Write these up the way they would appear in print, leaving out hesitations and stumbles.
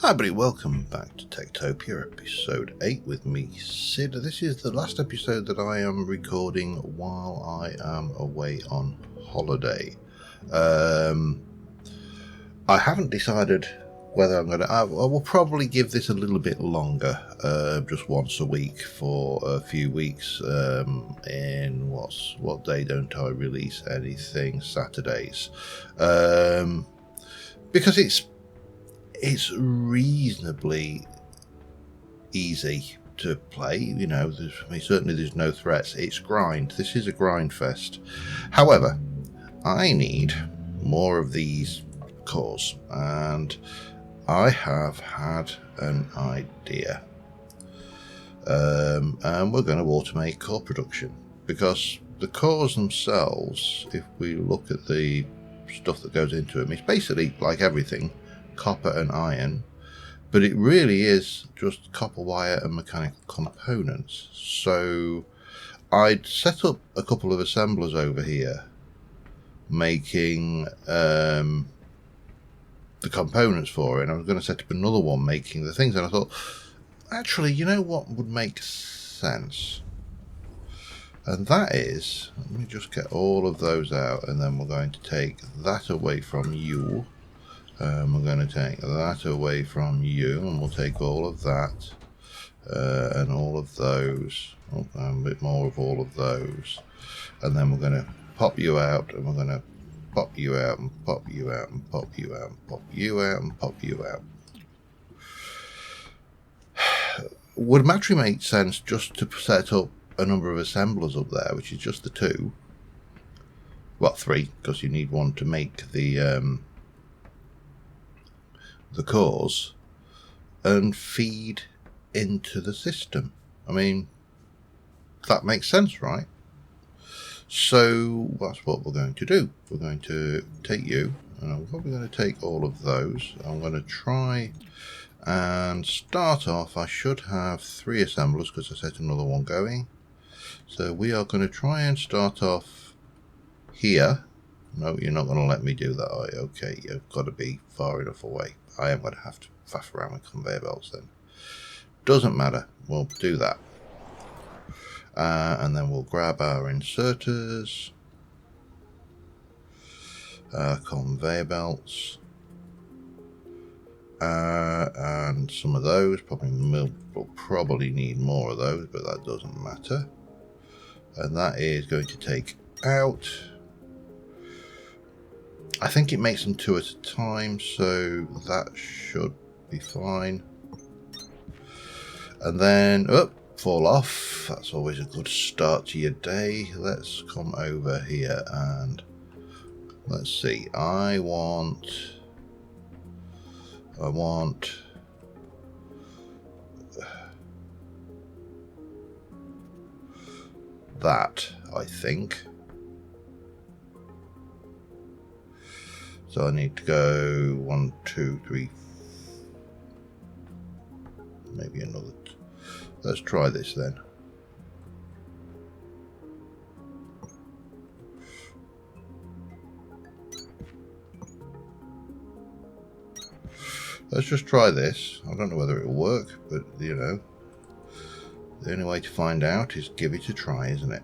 Hi everybody, welcome back to Techtopia, episode 8 with me, Sid. This is the last episode that I am recording while I am away on holiday. I haven't decided whether I'm going to... I will probably give this a little bit longer, just once a week for a few weeks. What day don't I release anything? Saturdays. Because it's reasonably easy to play, you know. Certainly there's no threats. It's grind. This is a grind fest. However, I need more of these cores, and I have had an idea. And we're going to automate core production, because the cores themselves, if we look at the stuff that goes into them, it's basically like everything, copper and iron, but it really is just copper wire and mechanical components. So I'd set up a couple of assemblers over here making the components for it, and I was going to set up another one making the things, and I thought, actually, you know what would make sense? And that is, let me just get all of those out, and then we're going to take that away from you. We're going to take that away from you, and we'll take all of that and all of those, a bit more of all of those, and then we're going to pop you out, and we're going to pop you out, and pop you out, and pop you out, and pop you out, and pop you out. Would it actually make sense just to set up a number of assemblers up there, which is just the two? Well, three, because you need one to make the cores, and feed into the system. I mean, that makes sense, right? So that's what we're going to do. We're going to take you, and I'm probably going to take all of those. I'm going to try and start off. I should have 3 assemblers because I set another one going. So we are going to try and start off here. No, you're not going to let me do that, are you? Okay, you've got to be far enough away. I am going to have to faff around with conveyor belts then. Doesn't matter, we'll do that. And then we'll grab our inserters, conveyor belts, and some of those. We'll probably need more of those, but that doesn't matter. And that is going to take out, I think it makes them 2 at a time, so that should be fine. And then, fall off. That's always a good start to your day. Let's come over here and let's see. I want that, I think. So I need to go 1, 2, 3, maybe another. Let's try this then. Let's just try this. I don't know whether it'll work, but you know, the only way to find out is give it a try, isn't it?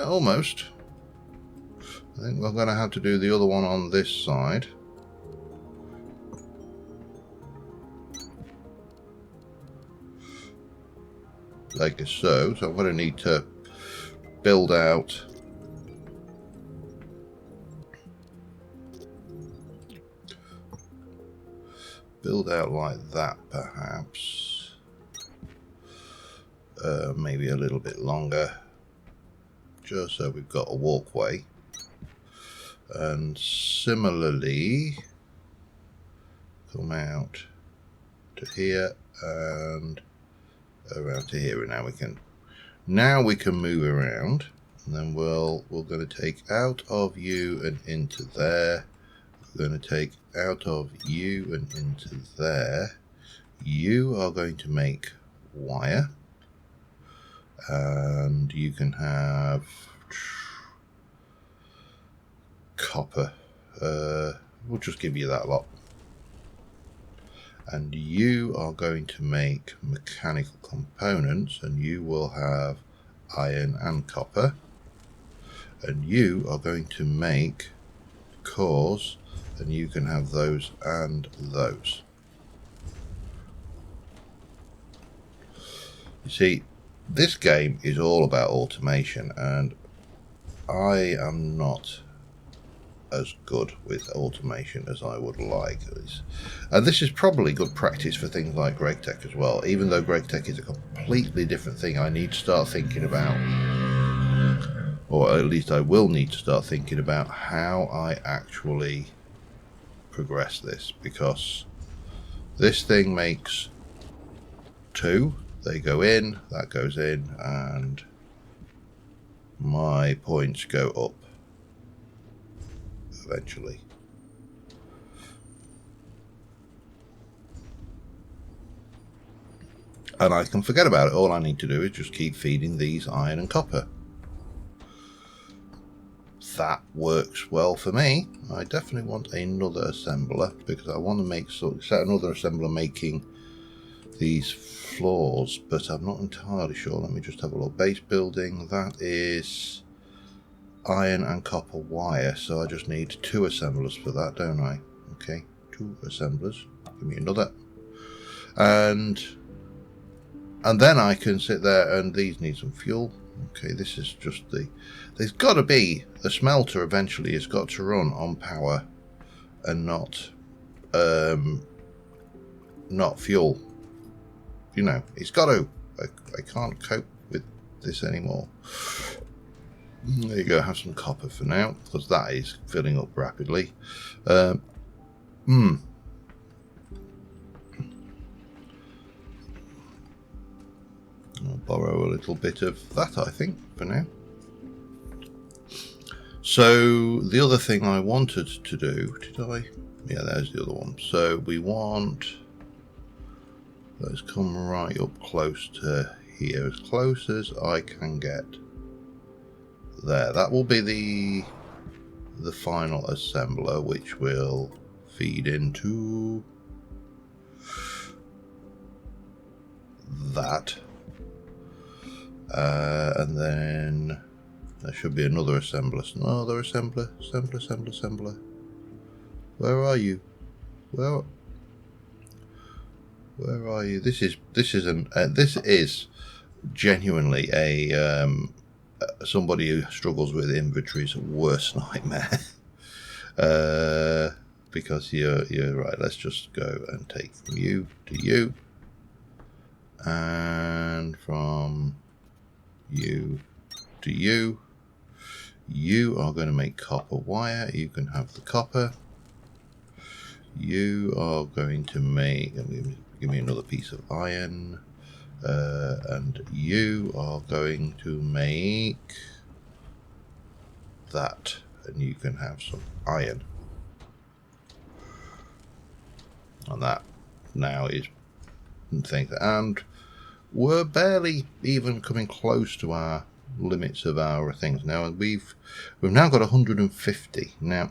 Almost. I think we're going to have to do the other one on this side. Like so. So I'm going to need to build out like that, perhaps. Maybe a little bit longer, just so we've got a walkway. And similarly, come out to here and around to here, and now we can move around. And then we're going to take out of you and into there. We're going to take out of you and into there. You are going to make wire, and you can have copper. We'll just give you that lot. And you are going to make mechanical components, and you will have iron and copper. And you are going to make cores, and you can have those and those. You see, this game is all about automation, and I am not as good with automation as I would like. And this is probably good practice for things like GregTech as well. Even though GregTech is a completely different thing, I need to start thinking about, or at least I will need to start thinking about how I actually progress this, because this thing makes 2, they go in, that goes in, and my points go up eventually. And I can forget about it. All I need to do is just keep feeding these iron and copper. That works well for me. I definitely want another assembler, because I want to set another assembler making these floors, but I'm not entirely sure. Let me just have a look. Base building, that is iron and copper wire, so I just need 2 assemblers for that, don't I? Okay, 2 assemblers. Give me another. And then I can sit there, and these need some fuel. Okay, this is just there's got to be, the smelter eventually has got to run on power and not fuel. You know, it's got to. I can't cope with this anymore. There you go, have some copper for now, because that is filling up rapidly. I'll borrow a little bit of that, I think, for now. So the other thing I wanted to do, did I? Yeah, there's the other one. So we want, let's come right up close to here, as close as I can get. There, that will be the final assembler, which will feed into that. And then there should be another assembler. Another assembler. Where are you? Where are you? This is genuinely a somebody who struggles with inventory's worst nightmare. Because you're right. Let's just go and take from you to you, and from you to you. You are going to make copper wire. You can have the copper. You are going to make, give me another piece of iron, and you are going to make that, and you can have some iron. And that now is things, and we're barely even coming close to our limits of our things now, and we've now got 150 now.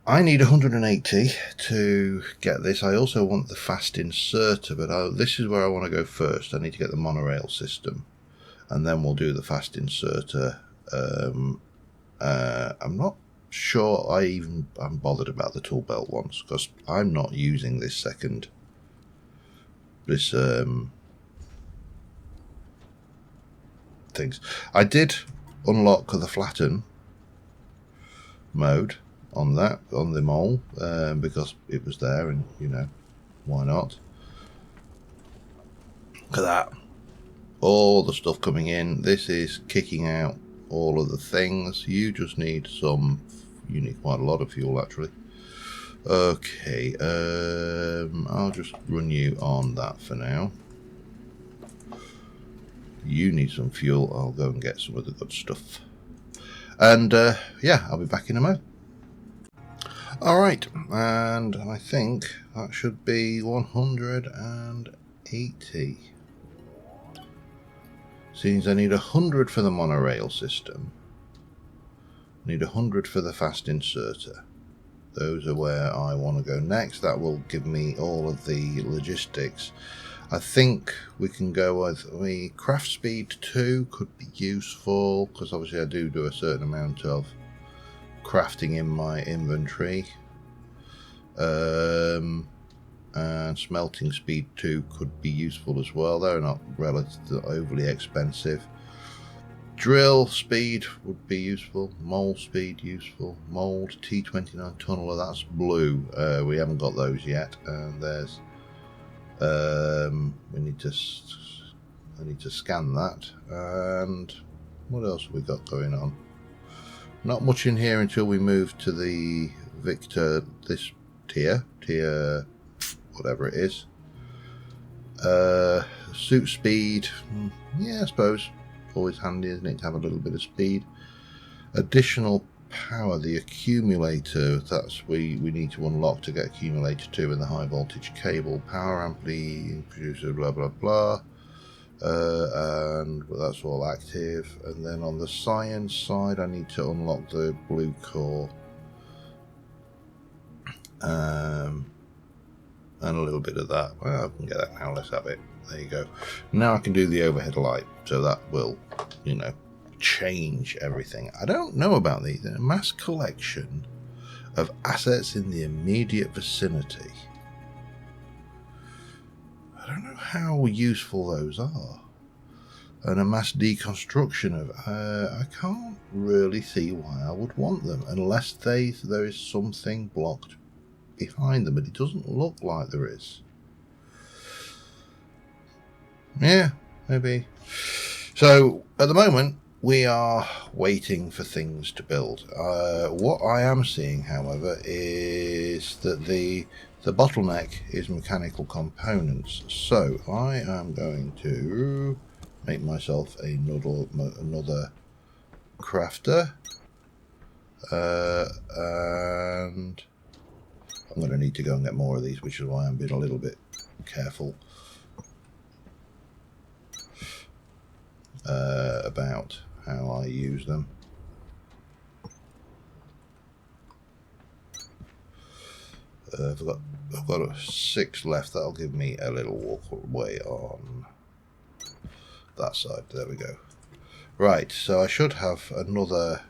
I need 180 to get this. I also want the fast inserter, but this is where I want to go first. I need to get the monorail system, and then we'll do the fast inserter. I'm not sure I'm bothered about the tool belt ones, because I'm not using this things. I did unlock the flatten mode on the mole, because it was there, and you know, why not? Look at that, all the stuff coming in. This is kicking out all of the things. You just need some, you need quite a lot of fuel actually. Okay, I'll just run you on that for now. You need some fuel. I'll go and get some of the good stuff, and yeah, I'll be back in a moment. Alright, and I think that should be 180. Seems I need 100 for the monorail system. I need 100 for the fast inserter. Those are where I want to go next. That will give me all of the logistics. I think we can go with the craft speed 2 could be useful, because obviously I do a certain amount of crafting in my inventory. And smelting speed 2 could be useful as well. They're not relatively overly expensive. Drill speed would be useful. Mold speed useful. Mold T29 tunneler, that's blue. We haven't got those yet. And there's I need to scan that. And what else have we got going on? Not much in here until we move to the Victor, this tier whatever it is. Suit speed, yeah, I suppose always handy, isn't it, to have a little bit of speed. Additional power, the accumulator, that's we need to unlock to get accumulator 2 in the high voltage cable. Power amply producer, blah blah blah. And that's all active. And then on the science side, I need to unlock the blue core, and a little bit of that. Well, I can get that now. Let's have it. There you go. Now I can do the overhead light, so that will, you know, change everything. I don't know about these. A mass collection of assets in the immediate vicinity. I don't know how useful those are. And a mass deconstruction of, I can't really see why I would want them, unless there is something blocked behind them, but it doesn't look like there is. Yeah, maybe. So at the moment we are waiting for things to build. What I am seeing, however, is that the bottleneck is mechanical components. So I am going to make myself another crafter, and I'm going to need to go and get more of these, which is why I'm being a little bit careful about how I use them. I've got 6 left. That'll give me a little walkway on that side. There we go. Right, so I should have another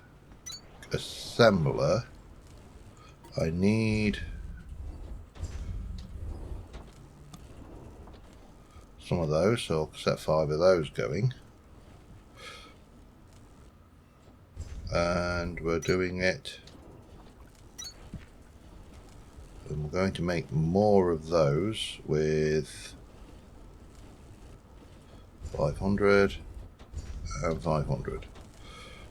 assembler. I need some of those, so I'll set 5 of those going. And we're doing it, and we're going to make more of those with 500 and 500.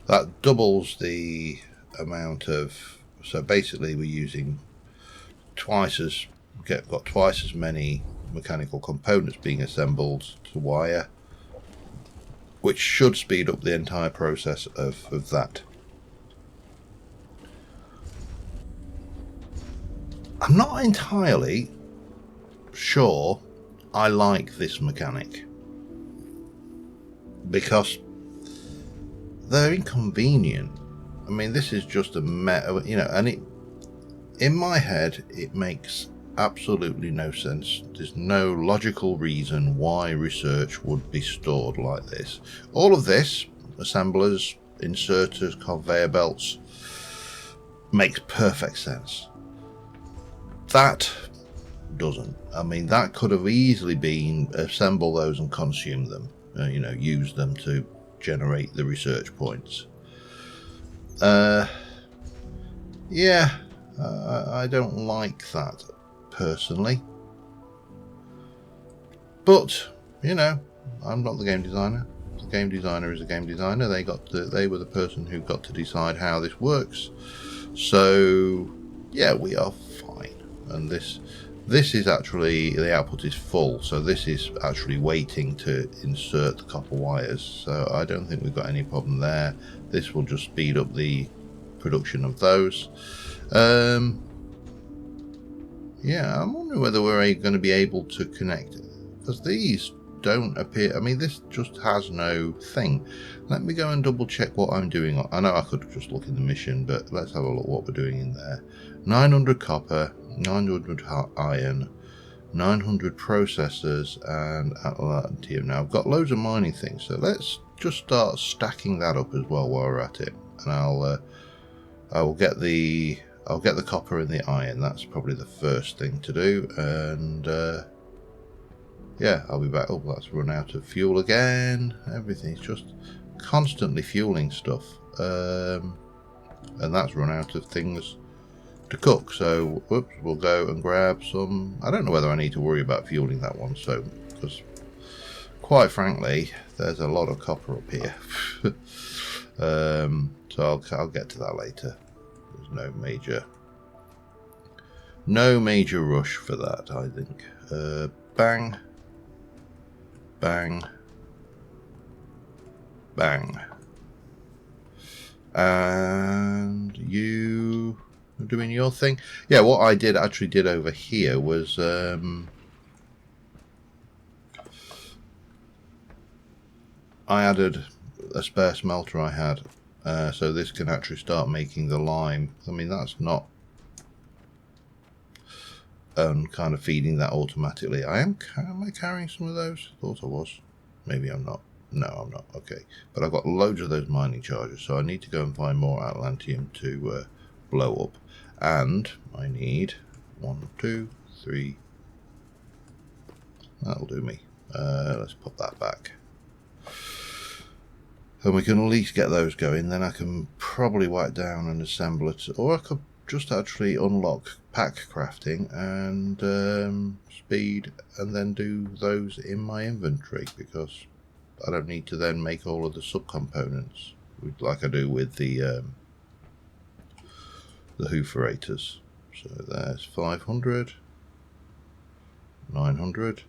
That doubles the amount of, so basically we're using got twice as many mechanical components being assembled to wire, which should speed up the entire process of that. I'm not entirely sure I like this mechanic, because they're inconvenient. I mean, this is just a and in my head it makes absolutely no sense. There's no logical reason why research would be stored like this. All of this, assemblers, inserters, conveyor belts, makes perfect sense. That doesn't. I mean, that could have easily been assemble those and consume them, use them to generate the research points. I don't like that personally, but I'm not the game designer. The game designer is a game designer. They were the person who got to decide how this works. So yeah, we are fine. And this is actually, the output is full, so this is actually waiting to insert the copper wires, so I don't think we've got any problem there. This will just speed up the production of those. Yeah, I'm wondering whether we're going to be able to connect, because these don't appear. I mean, this just has no thing. Let me go and double check what I'm doing. I know I could just look in the mission, but let's have a look what we're doing in there. 900 copper, 900 iron, 900 processors, and atlantium. Now I've got loads of mining things, so let's just start stacking that up as well while we're at it. And I'll get the copper and the iron. That's probably the first thing to do. And yeah, I'll be back. Oh, that's run out of fuel again. Everything's just constantly fueling stuff, and that's run out of things to cook. So whoops, we'll go and grab some. I don't know whether I need to worry about fueling that one, so because quite frankly there's a lot of copper up here. So I'll get to that later. There's no major rush for that, I think. Bang, bang, bang. And you are doing your thing. Yeah, what I actually did over here was I added a spare smelter I had, so this can actually start making the lime. I mean, that's not kind of feeding that automatically. Am I carrying some of those? Thought I was. Maybe I'm not. No, I'm not. Okay, but I've got loads of those mining charges, so I need to go and find more atlantium to blow up. And I need 1, 2, 3. That'll do me. Let's put that back. And we can at least get those going. Then I can probably wipe down and assemble it, or I could just actually unlock pack crafting and speed, and then do those in my inventory, because I don't need to then make all of the subcomponents like I do with the hooferators. So there's 500, 900,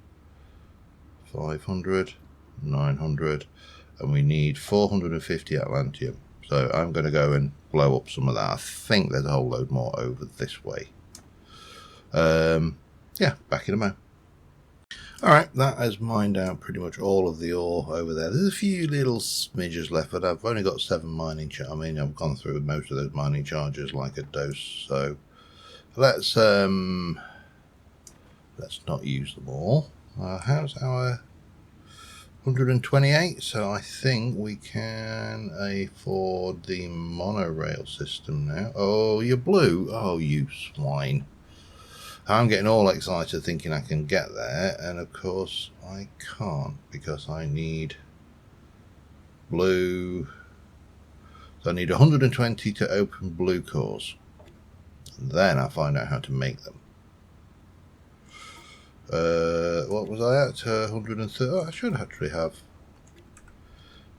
500, 900, and we need 450 atlantium. So I'm going to go and blow up some of that. I think there's a whole load more over this way. Yeah, back in a mo. Alright, that has mined out pretty much all of the ore over there. There's a few little smidges left, but I've only got 7 mining charges. I mean, I've gone through most of those mining charges like a dose, so let's not use them all. How's our 128? So I think we can afford the monorail system now. Oh, you're blue. Oh, you swine. I'm getting all excited thinking I can get there, and of course I can't, because I need blue. So I need 120 to open blue cores, and then I'll find out how to make them. What was I at? 130. Oh, I should actually have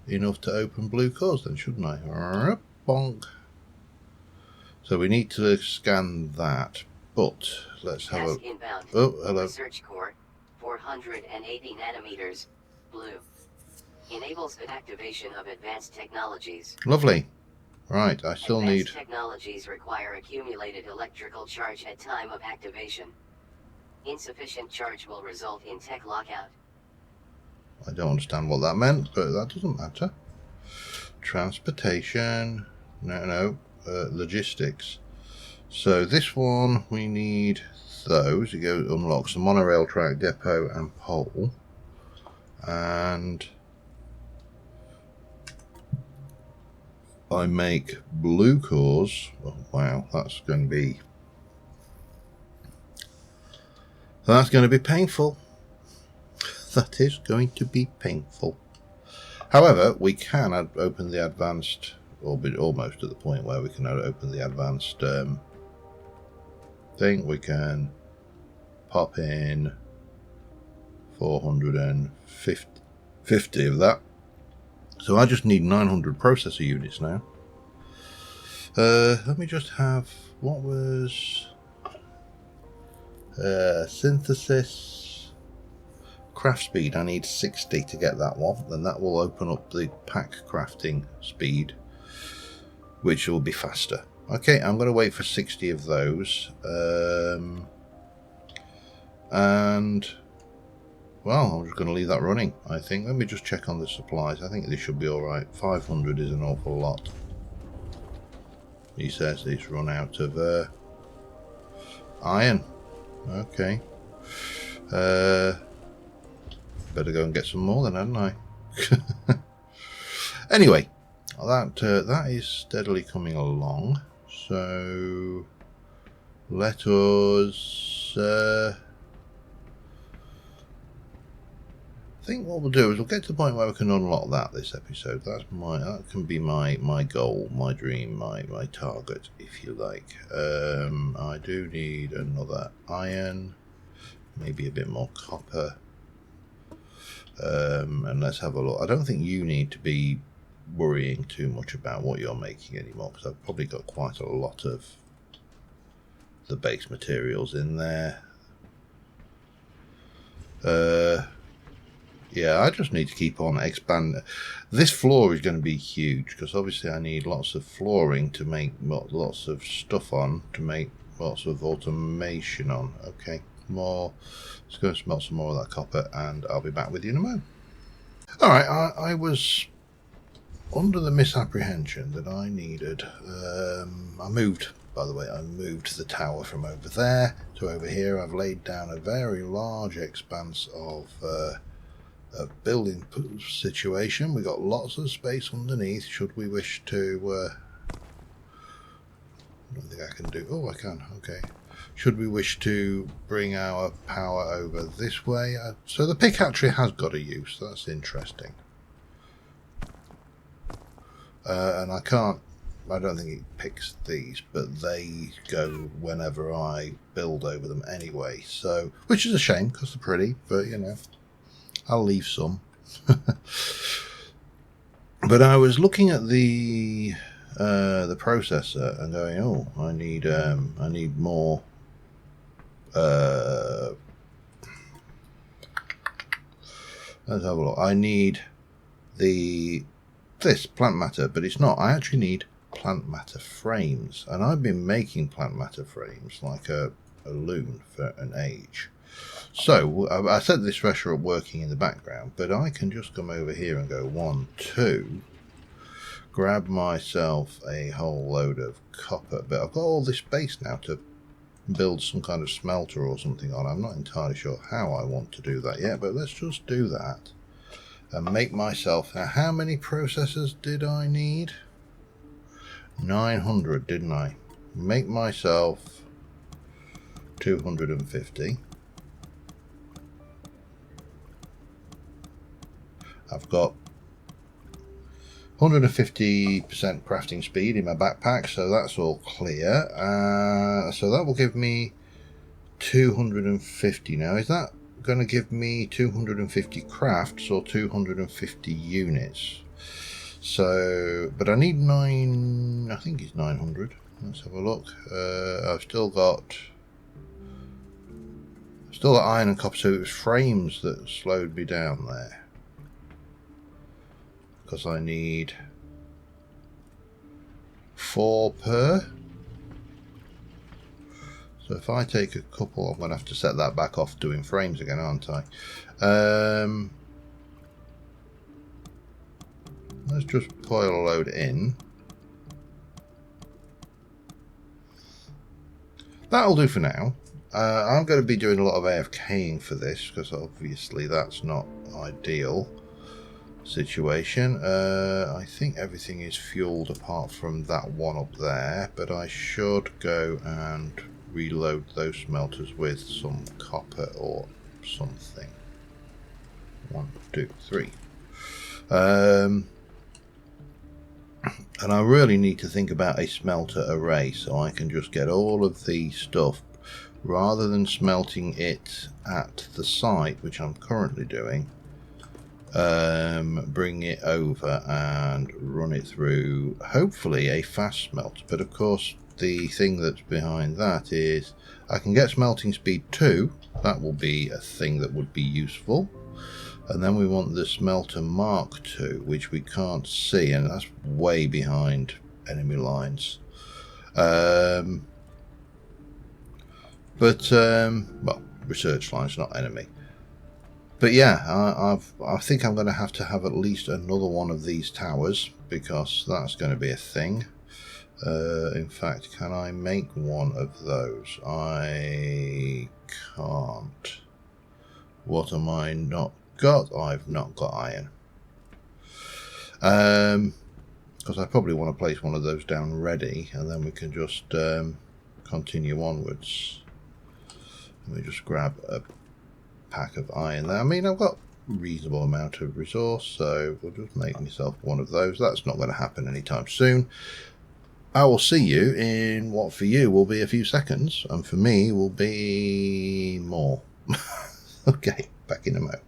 enough to open blue cores then, shouldn't I? Bonk. So we need to scan that. But let's have a inbound. Oh, hello. Research core, 480 nanometers, blue. Enables the activation of advanced technologies. Lovely. Right, I still need. Advanced technologies require accumulated electrical charge at time of activation. Insufficient charge will result in tech lockout. I don't understand what that meant, but that doesn't matter. Transportation. No. Logistics. So this one, we need those. You go unlocks the monorail track, depot, and pole. And I make blue cores. Oh, wow, that's going to be painful. That is going to be painful. However, we can open the advanced, or be almost at the point where we can open the advanced thing. We can pop in 450 of that. So I just need 900 processor units now. Let me just have, what was synthesis, craft speed. I need 60 to get that one. Then that will open up the pack crafting speed, which will be faster. Okay, I'm going to wait for 60 of those. And well, I'm just going to leave that running, I think. Let me just check on the supplies. I think this should be alright. 500 is an awful lot. He says he's run out of iron. Okay. Better go and get some more then, hadn't I? Anyway, that is steadily coming along. So let us... I think what we'll do is we'll get to the point where we can unlock that this episode. That can be my goal, my dream, my target, if you like. I do need another iron, maybe a bit more copper, and let's have a look. I don't think you need to be worrying too much about what you're making anymore, because I've probably got quite a lot of the base materials in there. Yeah, I just need to keep on expanding. This floor is going to be huge, because obviously I need lots of flooring to make lots of stuff on, to make lots of automation on. Okay, more. Let's go and smelt some more of that copper, and I'll be back with you in a moment. Alright, I was under the misapprehension that I needed... I moved, by the way, I moved the tower from over there to over here. I've laid down a very large expanse of building situation. We got lots of space underneath should we wish to I don't think I can do... oh, I can, okay. Should we wish to bring our power over this way. So the pick actually has got a use. That's interesting. And I don't think it picks these, but they go whenever I build over them anyway. So, which is a shame because they're pretty, but you know, I'll leave some. But I was looking at the processor and going, oh, I need more. Let's have a look. I need this plant matter, but it's not. I actually need plant matter frames, and I've been making plant matter frames like a loon for an age. So I set this thresher up working in the background, but I can just come over here and go 1, 2, grab myself a whole load of copper, but I've got all this space now to build some kind of smelter or something on. I'm not entirely sure how I want to do that yet, but let's just do that and make myself... Now, how many processors did I need? 900, didn't I? Make myself 250. I've got 150% crafting speed in my backpack, so that's all clear. So that will give me 250. Now, is that going to give me 250 crafts or 250 units? So, but I need I think it's 900. Let's have a look. I've still got iron and copper, so it was frames that slowed me down there. Because I need 4 per. So if I take a couple, I'm going to have to set that back off doing frames again, aren't I? Let's just pile a load in. That'll do for now. I'm going to be doing a lot of AFKing for this, because obviously that's not ideal situation. I think everything is fueled apart from that one up there, but I should go and reload those smelters with some copper or something. 1, 2, 3. And I really need to think about a smelter array, so I can just get all of the stuff rather than smelting it at the site, which I'm currently doing. Bring it over and run it through hopefully a fast smelt. But of course the thing that's behind that is I can get smelting speed 2. That will be a thing that would be useful. And then we want the smelter Mark II, which we can't see, and that's way behind enemy lines. Well, research lines, not enemy. But yeah, I think I'm going to have at least another one of these towers, because that's going to be a thing. In fact, can I make one of those? I can't. What am I not got? I've not got iron. Because I probably want to place one of those down ready, and then we can just continue onwards. Let me just grab a pack of iron there. I mean, I've got a reasonable amount of resource, so we'll just make myself one of those. That's not going to happen anytime soon. I will see you in what for you will be a few seconds, and for me will be more. Okay, back in a moment.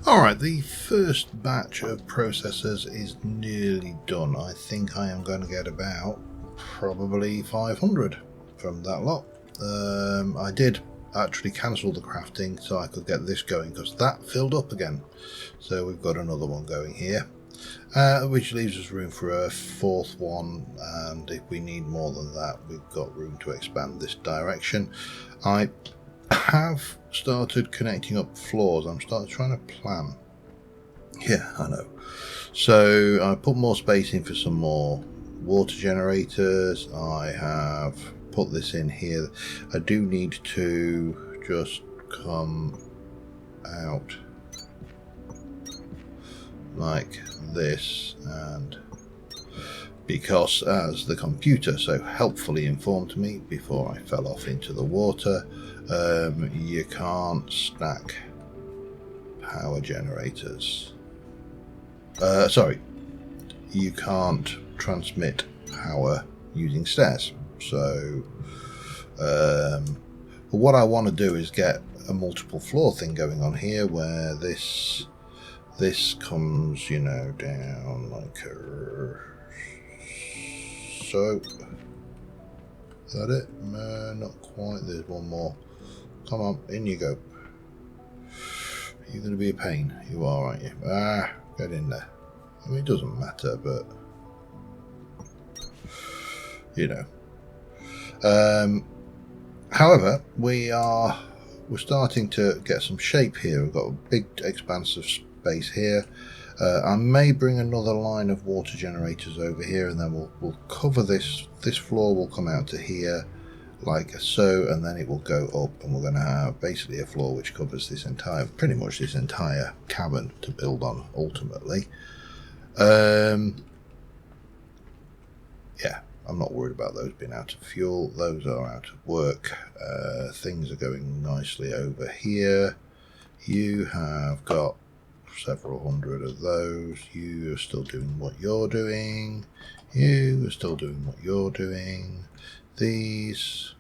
Alright, the first batch of processors is nearly done. I think I am going to get about probably 500 from that lot. I did actually cancel the crafting so I could get this going, because that filled up again. So we've got another one going here, which leaves us room for a fourth one, and if we need more than that, we've got room to expand this direction. I have started connecting up floors. I'm trying to plan. Yeah, I know. So I put more space in for some more water generators. I have put this in here. I do need to just come out like this, and because as the computer so helpfully informed me before I fell off into the water, you can't stack power generators. Sorry, you can't transmit power using stairs. So what I want to do is get a multiple floor thing going on here, where this comes, you know, down like so. Is that it? No, not quite. There's one more. Come on, in you go. You're going to be a pain. You are, aren't you? Get in there. I mean, it doesn't matter, but you know. However, we're starting to get some shape here. We've got a big expanse of space here. I may bring another line of water generators over here, and then we'll cover this. This floor will come out to here, like so, and then it will go up, and we're going to have basically a floor which covers this entire, pretty much this entire cabin to build on ultimately. Yeah, I'm not worried about those being out of fuel. Those are out of work. Things are going nicely over here. You have got several hundred of those. You are still doing what you're doing. You are still doing what you're doing. These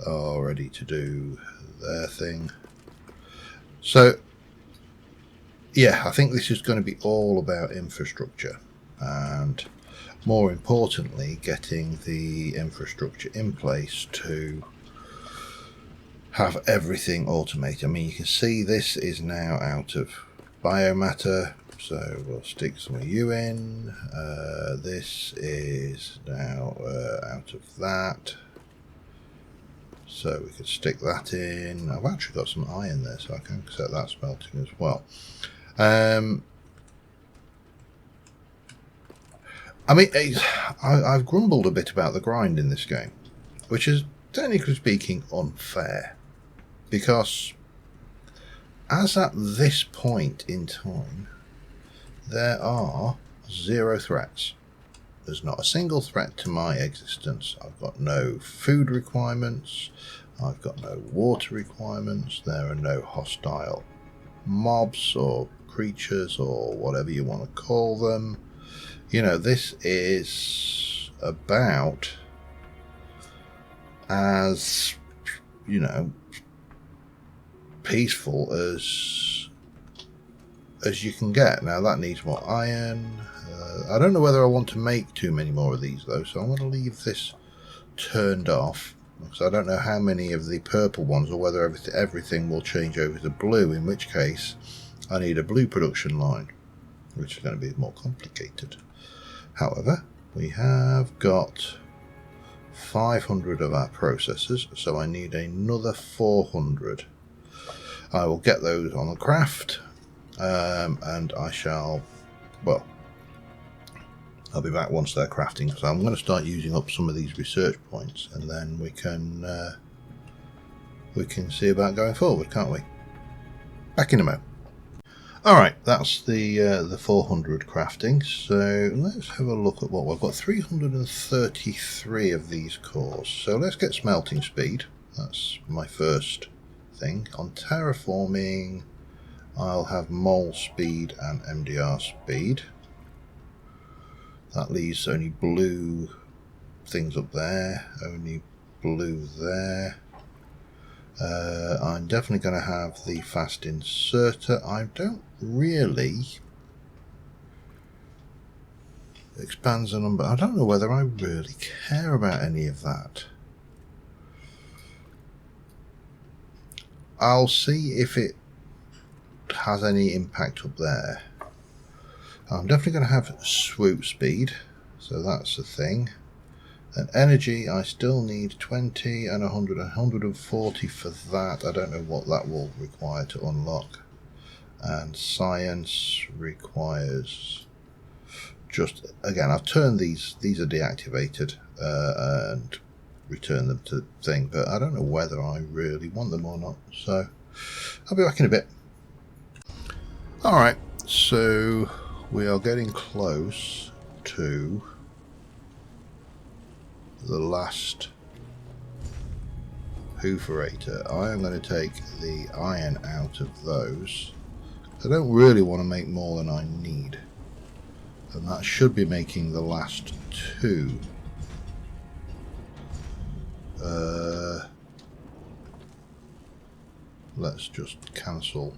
are ready to do their thing. So yeah, I think this is going to be all about infrastructure, and more importantly, getting the infrastructure in place to have everything automated. I mean, you can see this is now out of biomatter, so we'll stick some of you in. This is now out of that, so we could stick that in. I've actually got some iron there, so I can set that smelting as well. I mean, I've grumbled a bit about the grind in this game, which is, technically speaking, unfair, because as at this point in time, there are 0 threats. There's not a single threat to my existence. I've got no food requirements. I've got no water requirements. There are no hostile mobs or creatures or whatever you want to call them. You know, this is about as, you know, peaceful as you can get. Now that needs more iron. I don't know whether I want to make too many more of these though, so I'm going to leave this turned off, because I don't know how many of the purple ones, or whether everything will change over to blue, in which case I need a blue production line, which is going to be more complicated. However, we have got 500 of our processors, so I need another 400. I will get those on the craft, and I shall, well, I'll be back once they're crafting, so I'm going to start using up some of these research points, and then we can see about going forward, can't we? Back in a moment. Alright, that's the 400 crafting, so let's have a look at what we've got. 333 of these cores, so let's get smelting speed. That's my first thing. On terraforming, I'll have mole speed and MDR speed. That leaves only blue things up there, only blue there. I'm definitely going to have the fast inserter. I don't really expands the number. I don't know whether I really care about any of that. I'll see if it has any impact up there. I'm definitely going to have swoop speed, so that's the thing. And energy, I still need 20 and 100, 140 for that. I don't know what that will require to unlock. And science requires just, again, I've turned these are deactivated and returned them to the thing, but I don't know whether I really want them or not. So I'll be back in a bit. Alright, so we are getting close to the last hooferator. I am going to take the iron out of those. I don't really want to make more than I need, and that should be making the last two. Let's just cancel.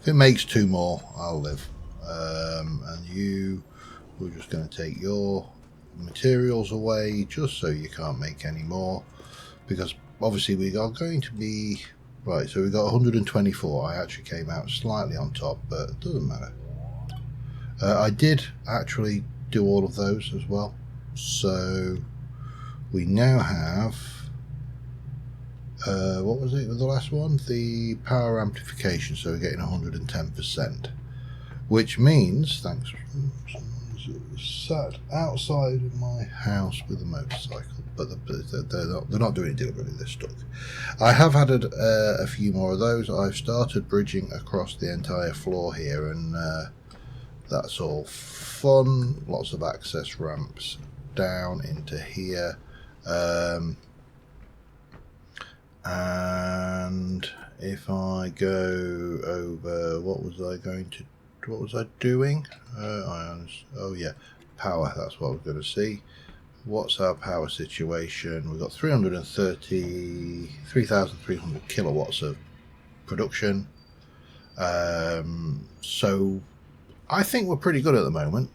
If it makes two more, I'll live. And you, we're just going to take your materials away just so you can't make any more, because obviously we are going to be right. So we got 124. I actually came out slightly on top, but it doesn't matter. I did actually do all of those as well, so we now have what was it with the last one? The power amplification, so we're getting 110%, which means, thanks, sat outside of my house with a motorcycle, but they're not doing it deliberately, they're stuck. I have added a few more of those. I've started bridging across the entire floor here, and that's all fun. Lots of access ramps down into here. And if I go over, what was I doing? Ions. Oh yeah, power. That's what I was going to see. What's our power situation? We've got 3,300 kilowatts of production. So I think we're pretty good at the moment.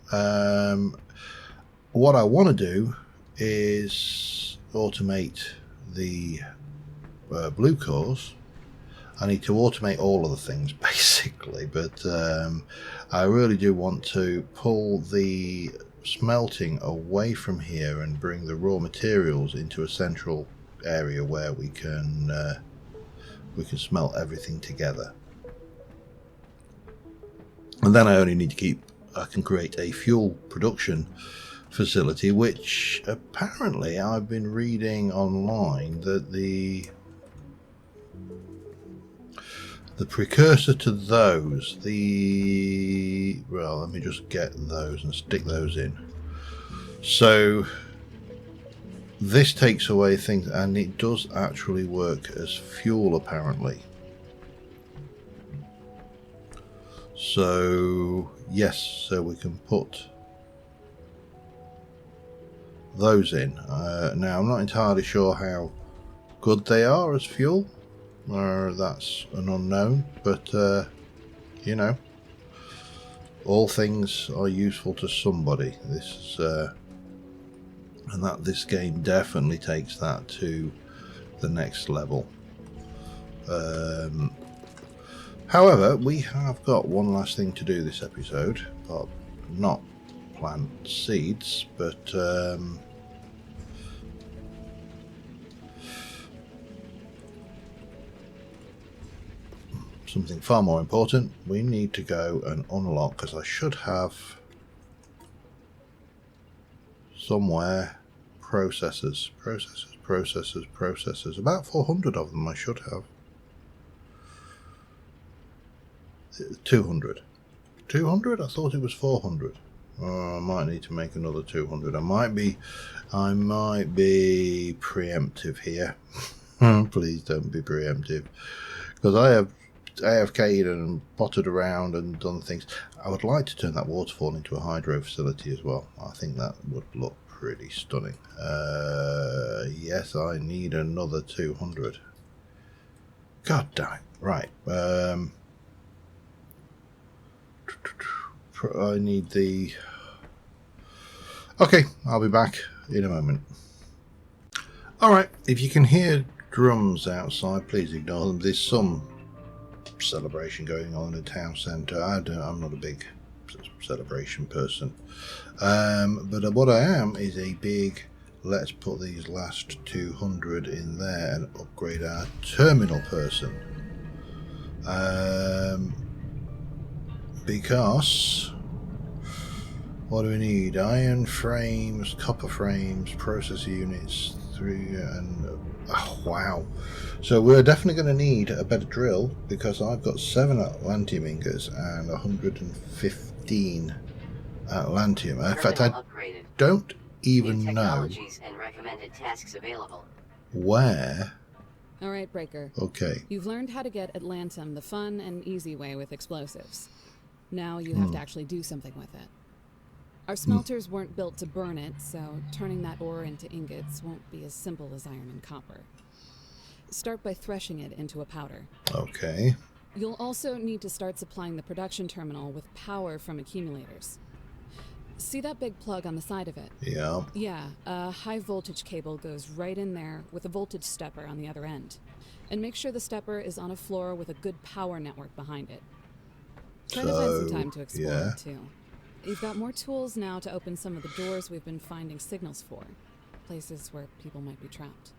What I want to do is automate the blue cores. I need to automate all of the things basically, but I really do want to pull the smelting away from here and bring the raw materials into a central area where we can smelt everything together. And then I only need to I can create a fuel production facility, which apparently I've been reading online that the precursor to those, well, let me just get those and stick those in. So this takes away things, and it does actually work as fuel apparently. So yes, so we can put those in. Now I'm not entirely sure how good they are as fuel. That's an unknown, but you know, all things are useful to somebody. This this game definitely takes that to the next level. However, we have got one last thing to do this episode, but not plant seeds, but something far more important, we need to go and unlock, because I should have somewhere processors, about 400 of them I should have. 200. I thought it was 400. Oh, I might need to make another 200. I might be preemptive here. Please don't be preemptive, because I have AFK'd and pottered around and done things. I would like to turn that waterfall into a hydro facility as well. I think that would look pretty stunning. Yes, I need another 200. God damn it. Right. I need the... Okay, I'll be back in a moment. Alright, if you can hear drums outside, please ignore them. There's some celebration going on in the town centre. I'm not a big celebration person. But what I am is a big, let's put these last 200 in there and upgrade our terminal person. Because what do we need? Iron frames, copper frames, processor units, 3 and oh, wow. So we're definitely going to need a better drill, because I've got 7 Atlantium ingots and 115 Atlantium. In fact, I don't even know and recommended tasks available. Where. All right, Breaker. Okay. You've learned how to get Atlantium the fun and easy way with explosives. Now you have to actually do something with it. Our smelters weren't built to burn it, so turning that ore into ingots won't be as simple as iron and copper. Start by threshing it into a powder. Okay. You'll also need to start supplying the production terminal with power from accumulators. See that big plug on the side of it? Yeah. Yeah, a high voltage cable goes right in there with a voltage stepper on the other end. And make sure the stepper is on a floor with a good power network behind it. Try to find some time to explore it too. You've got more tools now to open some of the doors we've been finding signals for. Places where people might be trapped.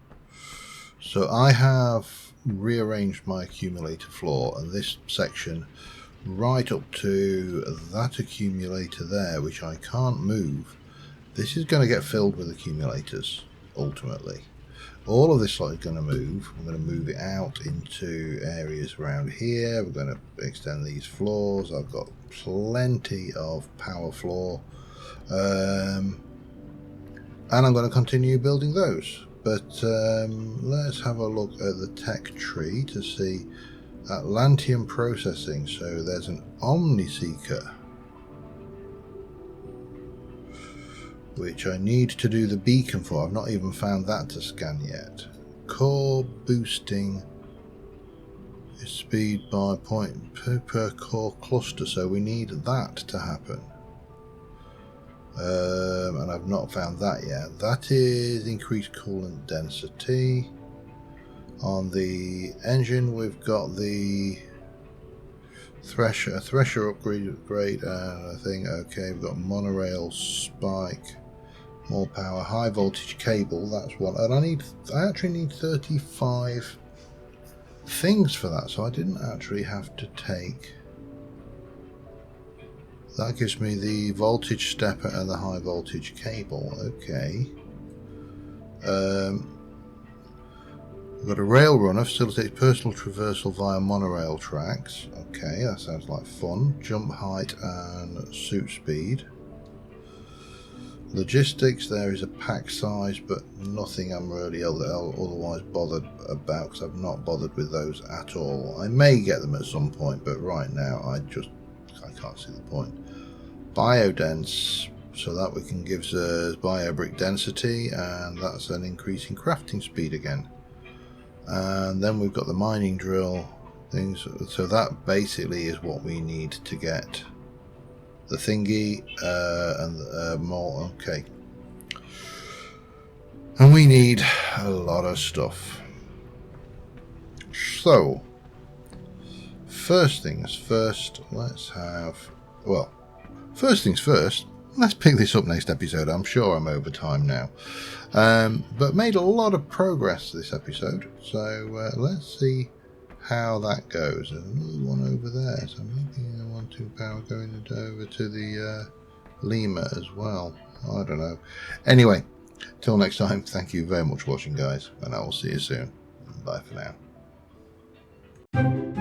So I have rearranged my accumulator floor, and this section right up to that accumulator there, which I can't move. This is going to get filled with accumulators, ultimately. All of this lot is going to move. I'm going to move it out into areas around here. We're going to extend these floors. I've got plenty of power floor. And I'm going to continue building those. But let's have a look at the tech tree to see Atlantium processing. So there's an Omniseeker, which I need to do the beacon for. I've not even found that to scan yet. Core boosting speed by point per core cluster, so we need that to happen. And I've not found that yet. That is increased coolant density. On the engine, we've got the thresher upgrade, and I think, okay, we've got monorail spike. More power, high voltage cable, that's one. And I actually need 35 things for that, so I didn't actually have to take. That gives me the voltage stepper and the high voltage cable. Okay. We've got a rail runner, facilitates personal traversal via monorail tracks. Okay, that sounds like fun. Jump height and suit speed. Logistics, there is a pack size, but nothing I'm really otherwise bothered about, because I've not bothered with those at all. I may get them at some point, but right now I can't see the point. Biodense, so that we can give us biobrick density, and that's an increase in crafting speed again. And then we've got the mining drill things, so that basically is what we need to get the thingy and more. Okay, and we need a lot of stuff. So first things first, let's have, well, first things first, let's pick this up next episode. I'm sure I'm over time now. But made a lot of progress this episode. So let's see how that goes. There's another one over there. So maybe I want 2 power going over to the lemur as well. I don't know. Anyway, till next time, thank you very much for watching, guys. And I will see you soon. Bye for now.